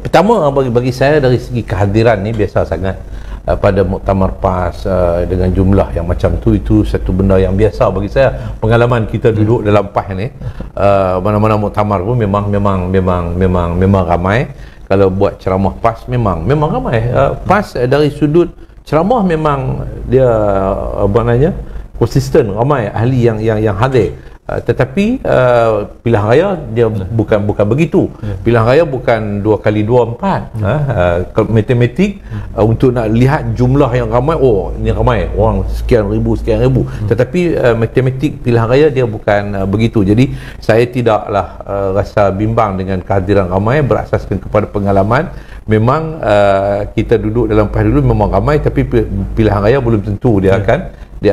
Pertama, bagi saya dari segi kehadiran ni biasa sangat. Pada muktamar PAS dengan jumlah yang macam tu, itu satu benda yang biasa bagi saya. Pengalaman kita duduk dalam PAS ni, mana-mana muktamar pun memang ramai. Kalau buat ceramah PAS memang ramai. PAS dari sudut ceramah memang dia konsisten, ramai ahli yang hadir. Tetapi pilihan raya dia bukan begitu. Pilihan raya bukan 2 kali 2 4. Matematik untuk nak lihat jumlah yang ramai, oh ini ramai orang sekian ribu. Tetapi matematik pilihan raya dia bukan begitu. Jadi saya tidaklah rasa bimbang dengan kehadiran ramai berasaskan kepada pengalaman. Memang kita duduk dalam PAS dulu memang ramai, tapi pilihan raya belum tentu dia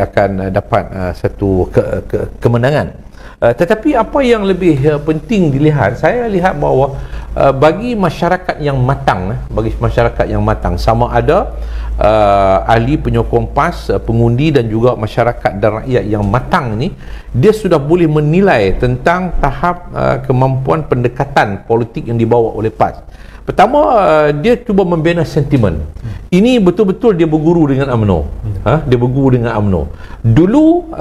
akan dapat satu kemenangan. Tetapi apa yang lebih penting dilihat, saya lihat bahawa bagi masyarakat yang matang, sama ada ahli penyokong PAS, pengundi dan juga masyarakat dan rakyat yang matang ni, dia sudah boleh menilai tentang tahap kemampuan pendekatan politik yang dibawa oleh PAS. Pertama, dia cuba membina sentimen. Ini betul-betul dia berguru dengan UMNO. Dia berguru dengan UMNO. Dulu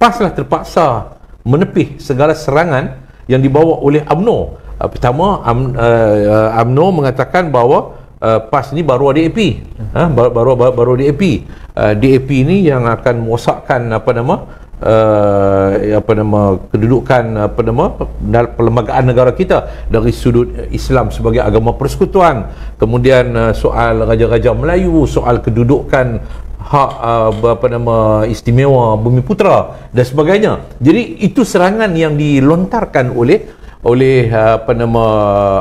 PAS lah terpaksa menepis segala serangan yang dibawa oleh UMNO. Pertama, UMNO mengatakan bahawa PAS ni baru ada DAP. Baru DAP. DAP ni yang akan merosakkan kedudukan perlembagaan negara kita dari sudut Islam sebagai agama persekutuan. Kemudian soal raja-raja Melayu, soal kedudukan hak istimewa Bumiputera dan sebagainya. Jadi itu serangan yang dilontarkan oleh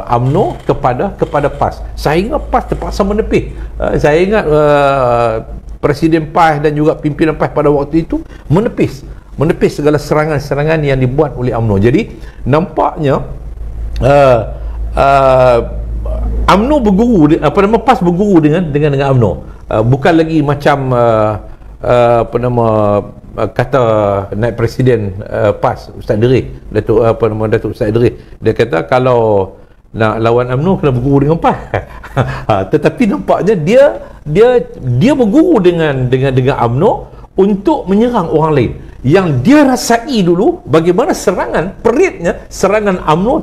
UMNO kepada PAS, sehingga PAS terpaksa menepis. Saya ingat Presiden PAS dan juga pimpinan PAS pada waktu itu menepis segala serangan-serangan yang dibuat oleh UMNO. Jadi nampaknya UMNO berguru, PAS berguru dengan UMNO. Bukan lagi macam kata naib presiden PAS Ustaz Idris, Datuk Ustaz Idris, dia kata kalau nak lawan UMNO kena berguru dengan PAS. Tetapi nampaknya dia berguru dengan UMNO untuk menyerang orang lain yang dia rasai dulu bagaimana serangan UMNO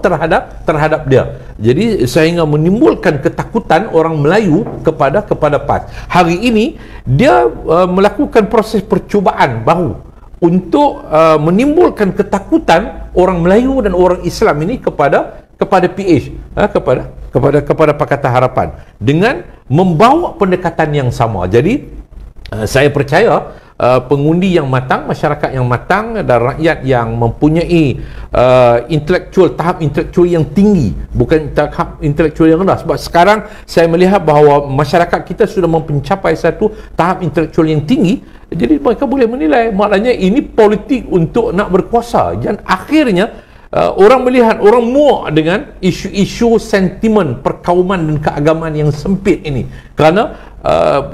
terhadap dia. Jadi sehingga menimbulkan ketakutan orang Melayu kepada PAS. Hari ini dia melakukan proses percubaan baru untuk menimbulkan ketakutan orang Melayu dan orang Islam ini kepada PH, kepada Pakatan Harapan, dengan membawa pendekatan yang sama. Jadi saya percaya pengundi yang matang, masyarakat yang matang dan rakyat yang mempunyai tahap intelektual yang tinggi, bukan tahap intelektual yang rendah. Sebab sekarang saya melihat bahawa masyarakat kita sudah mencapai satu tahap intelektual yang tinggi. Jadi mereka boleh menilai, maknanya ini politik untuk nak berkuasa. Dan akhirnya orang melihat, orang muak dengan isu-isu sentimen perkauman dan keagamaan yang sempit ini, kerana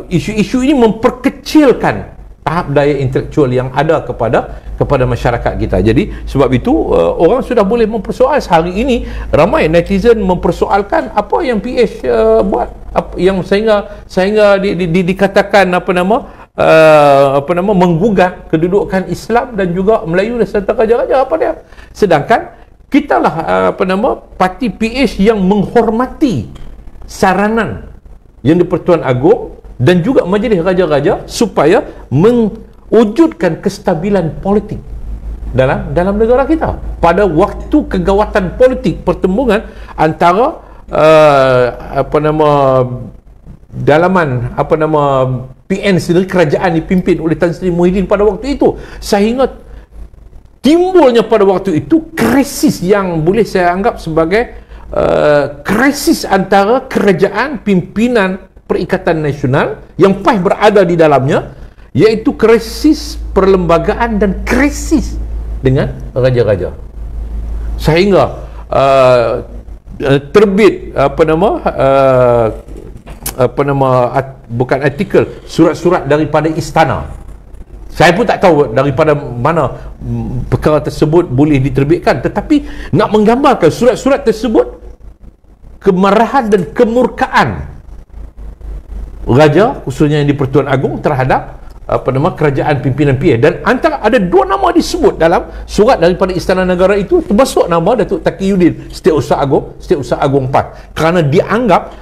isu-isu ini memperkecilkan tahap daya intelektual yang ada kepada masyarakat kita. Jadi sebab itu orang sudah boleh mempersoal. Hari ini ramai netizen mempersoalkan apa yang PH buat, yang sehingga dikatakan menggugat kedudukan Islam dan juga Melayu dan serta raja-raja apa dia. Sedangkan kitalah parti PH yang menghormati saranan yang di-Pertuan Agong dan juga Majlis Raja-Raja supaya mewujudkan kestabilan politik dalam negara kita. Pada waktu kegawatan politik pertembungan antara dalaman PN sendiri, kerajaan dipimpin oleh Tan Sri Muhyiddin pada waktu itu, sehingga timbulnya pada waktu itu krisis yang boleh saya anggap sebagai krisis antara kerajaan pimpinan Perikatan Nasional yang PAS berada di dalamnya, iaitu krisis perlembagaan dan krisis dengan raja-raja, sehingga terbit bukan artikel, surat-surat daripada istana Saya pun tak tahu daripada mana perkara tersebut boleh diterbitkan, tetapi nak menggambarkan surat-surat tersebut kemarahan dan kemurkaan raja, khususnya yang di Pertuan Agong terhadap kerajaan pimpinan PA. Dan antara ada 2 nama disebut dalam surat daripada Istana Negara itu, termasuk nama Datuk Taqiyuddin, Setiausaha Agong PAS, kerana dianggap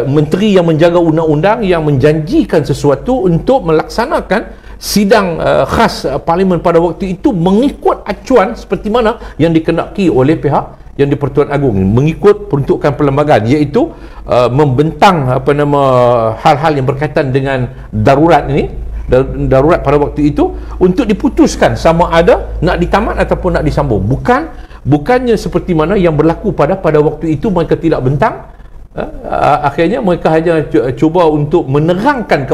menteri yang menjaga undang-undang yang menjanjikan sesuatu untuk melaksanakan sidang khas parlimen pada waktu itu mengikut acuan seperti mana yang dikendaki oleh pihak yang di Pertuan Agong, mengikut peruntukan perlembagaan, iaitu membentang hal-hal yang berkaitan dengan darurat ini, darurat pada waktu itu, untuk diputuskan sama ada nak ditamat ataupun nak disambung. Bukannya seperti mana yang berlaku pada waktu itu, mereka tidak bentang. Akhirnya mereka hanya cuba untuk menerangkan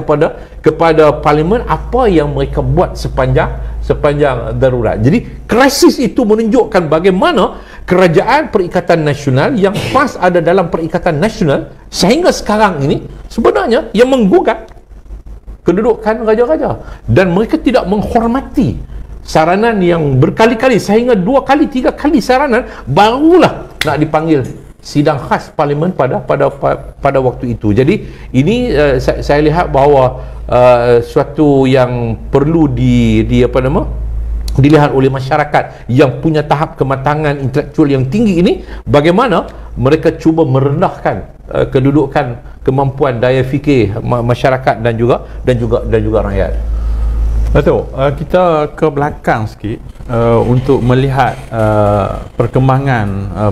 kepada parlimen apa yang mereka buat sepanjang darurat. Jadi krisis itu menunjukkan bagaimana kerajaan Perikatan Nasional yang PAS ada dalam Perikatan Nasional sehingga sekarang ini sebenarnya yang menggugat kedudukan raja-raja, dan mereka tidak menghormati saranan yang berkali-kali, sehingga 2 kali 3 kali saranan barulah nak dipanggil sidang khas parlimen pada waktu itu. Jadi ini saya lihat bahawa suatu yang perlu dilihat oleh masyarakat yang punya tahap kematangan intelektual yang tinggi ini, bagaimana mereka cuba merendahkan kedudukan kemampuan daya fikir masyarakat dan juga rakyat. Betul. Kita ke belakang sikit untuk melihat perkembangan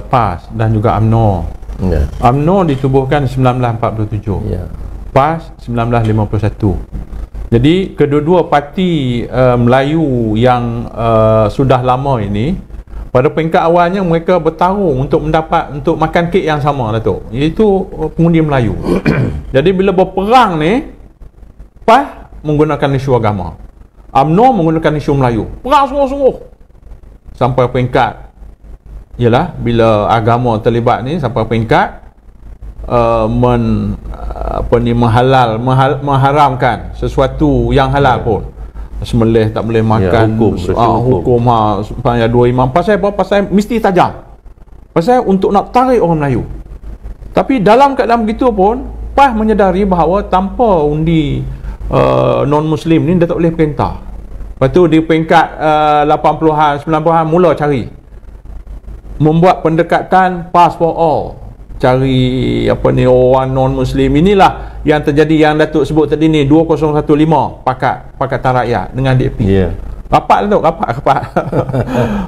PAS dan juga UMNO. Yeah. UMNO ditubuhkan 1947. Yeah. PAS 1951. Jadi kedua-dua parti Melayu yang sudah lama ini, pada peringkat awalnya mereka bertarung untuk makan kek yang sama, Datuk, iaitu pengundi Melayu. Jadi bila berperang ni, PAS menggunakan isu agama, UMNO menggunakan isu Melayu, perang sungguh-sungguh sampai peringkat, ialah bila agama terlibat ni, sampai peringkat mengharamkan sesuatu yang halal pun. Sembelih tak boleh makan, hukum supaya 2 imam. Pasal apa? Pasal mesti tajam, pasal untuk nak tarik orang Melayu. Tapi dalam keadaan begitu pun, PAS menyedari bahawa tanpa undi non-Muslim ni dia tak boleh perintah. Lepas tu di peringkat 80-an, 90-an mula cari, membuat pendekatan PAS for all, cari orang non-Muslim. Inilah yang terjadi yang Datuk sebut tadi ni, 2015 Pakatan Rakyat dengan DAP. Yeah. Rapat Datuk, rapat.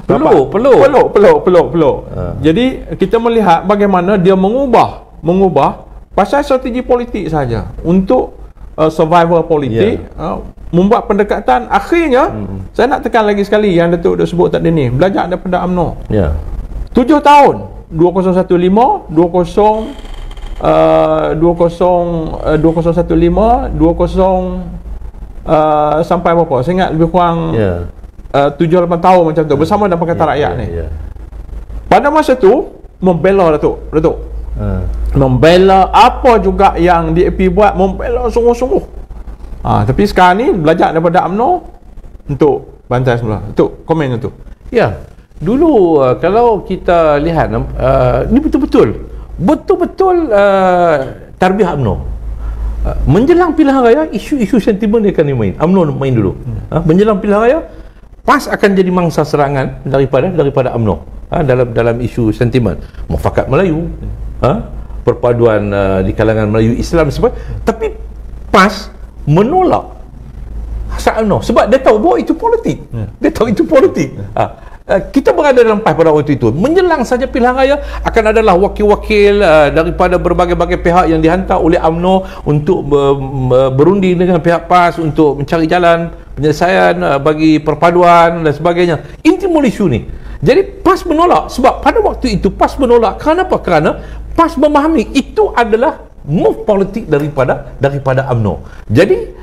Peluk. Jadi kita melihat bagaimana dia mengubah pasal strategi politik saja untuk survival politik. Membuat pendekatan. Akhirnya saya nak tekan lagi sekali yang Datuk dah sebut tadi ni, belajar daripada UMNO. 7 tahun 2015 sampai berapa? Saya ingat lebih kurang 7-8 tahun macam tu bersama dalam Pakatan Rakyat ni. Pada masa tu membela Datuk. Membela apa juga yang DAP buat, membela sungguh-sungguh. Tapi sekarang ni belajar daripada UMNO untuk bantai semula. Datuk, komen tu. Ya. Dulu kalau kita lihat ni betul-betul tarbiyah UMNO. Menjelang pilihan raya, isu-isu sentimen dia akan main. UMNO main dulu. Menjelang pilihan raya, PAS akan jadi mangsa serangan daripada UMNO dalam isu sentimen mufakat Melayu, perpaduan di kalangan Melayu Islam sebab. Tapi PAS menolak hasrat UMNO sebab dia tahu bahawa itu politik. Dia tahu itu politik. Kita berada dalam PAS pada waktu itu. Menjelang saja pilihan raya, akan adalah wakil-wakil daripada berbagai-bagai pihak yang dihantar oleh UMNO untuk berunding dengan pihak PAS untuk mencari jalan penyelesaian bagi perpaduan dan sebagainya. Inti mula isu ni. Jadi PAS menolak sebab pada waktu itu PAS menolak. Kenapa? Kerana PAS memahami itu adalah move politik daripada UMNO. Jadi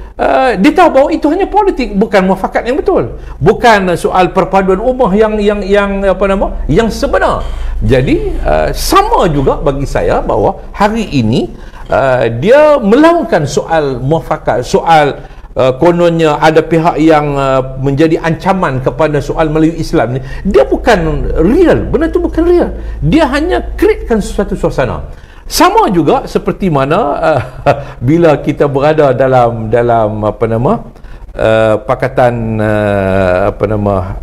dia tahu bahawa itu hanya politik, bukan muafakat yang betul, bukan soal perpaduan ummah yang sebenar. Jadi sama juga bagi saya bahawa hari ini dia melawan soal muafakat, soal kononnya ada pihak yang menjadi ancaman kepada soal Melayu Islam ni, dia bukan real, benda tu bukan real, dia hanya createkan sesuatu suasana. Sama juga seperti mana bila kita berada dalam Pakatan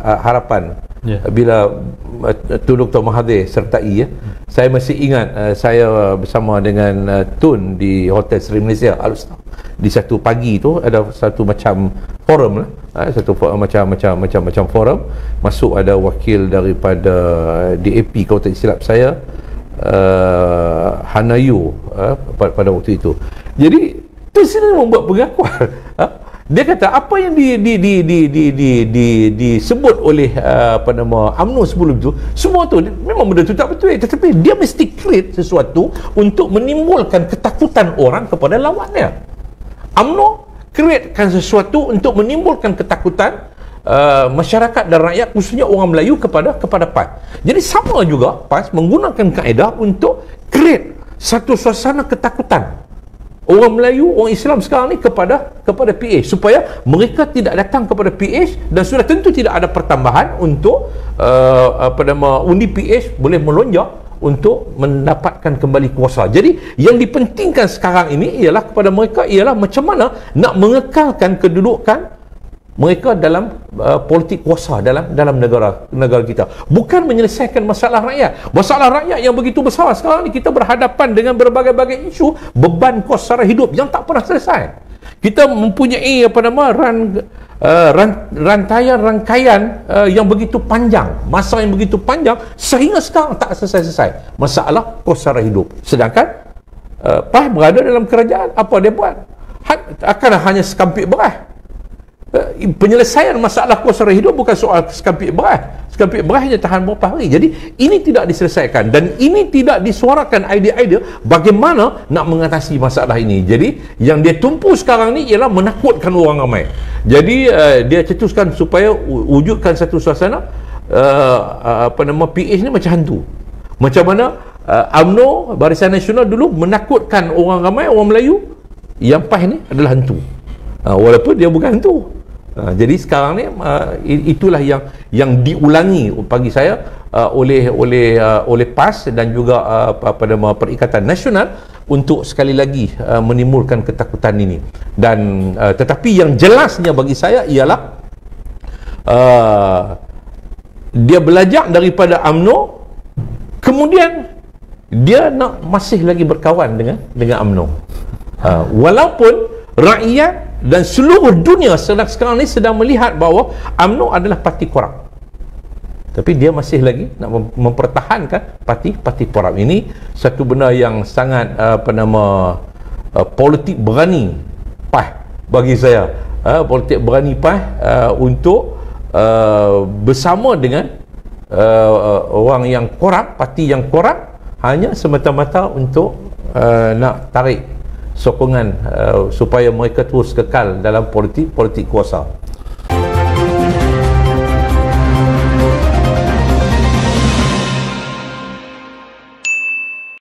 Harapan, bila Tun Dr. Mahathir sertai, saya masih ingat saya bersama dengan Tun di Hotel Seri Malaysia Al-Star. Di satu pagi tu ada satu macam forum lah, macam forum, masuk ada wakil daripada DAP kalau tak silap saya, Hanayu pada waktu itu. Jadi Tun sendiri membuat pengakuan. Dia kata apa yang disebut oleh UMNO sebelum tu, semua tu memang benda tu tak betul, tetapi dia mesti create sesuatu untuk menimbulkan ketakutan orang kepada lawannya. UMNO createkan sesuatu untuk menimbulkan ketakutan masyarakat dan rakyat, khususnya orang Melayu kepada PAS. Jadi sama juga PAS menggunakan kaedah untuk create satu suasana ketakutan orang Melayu, orang Islam sekarang ni kepada PH, supaya mereka tidak datang kepada PH, dan sudah tentu tidak ada pertambahan untuk undi PH boleh melonjak untuk mendapatkan kembali kuasa. Jadi yang dipentingkan sekarang ini ialah kepada mereka ialah macam mana nak mengekalkan kedudukan mereka dalam politik kuasa dalam negara kita, bukan menyelesaikan masalah rakyat. Masalah rakyat yang begitu besar sekarang ni, kita berhadapan dengan berbagai-bagai isu beban kos sara hidup yang tak pernah selesai. Kita mempunyai rangkaian yang begitu panjang, masa yang begitu panjang sehingga sekarang tak selesai-selesai masalah kos sara hidup. Sedangkan PAS berada dalam kerajaan, apa dia buat? Akan hanya sekampik beras. Penyelesaian masalah kos sara hidup bukan soal sekampik beras. Sekampik beras hanya tahan beberapa hari. Jadi ini tidak diselesaikan, dan ini tidak disuarakan idea-idea bagaimana nak mengatasi masalah ini. Jadi yang dia tumpu sekarang ni ialah menakutkan orang ramai. Jadi dia cetuskan supaya wujudkan satu suasana PH ni macam hantu. Macam mana UMNO, Barisan Nasional dulu menakutkan orang ramai, orang Melayu, yang PAS ni adalah hantu. Walaupun dia bukan hantu. Jadi sekarang ni itulah yang diulangi bagi saya oleh PAS dan juga pada Perikatan Nasional untuk sekali lagi menimbulkan ketakutan ini. Dan tetapi yang jelasnya bagi saya ialah dia belajar daripada UMNO, kemudian dia nak masih lagi berkawan dengan UMNO, walaupun rakyat dan seluruh dunia sekarang ni sedang melihat bahawa UMNO adalah parti korup, tapi dia masih lagi nak mempertahankan parti korup. Ini satu benda yang sangat politik berani PAS bagi saya. Politik berani PAS untuk bersama dengan orang yang korup, parti yang korup, hanya semata-mata untuk nak tarik sokongan supaya mereka terus kekal dalam politik kuasa.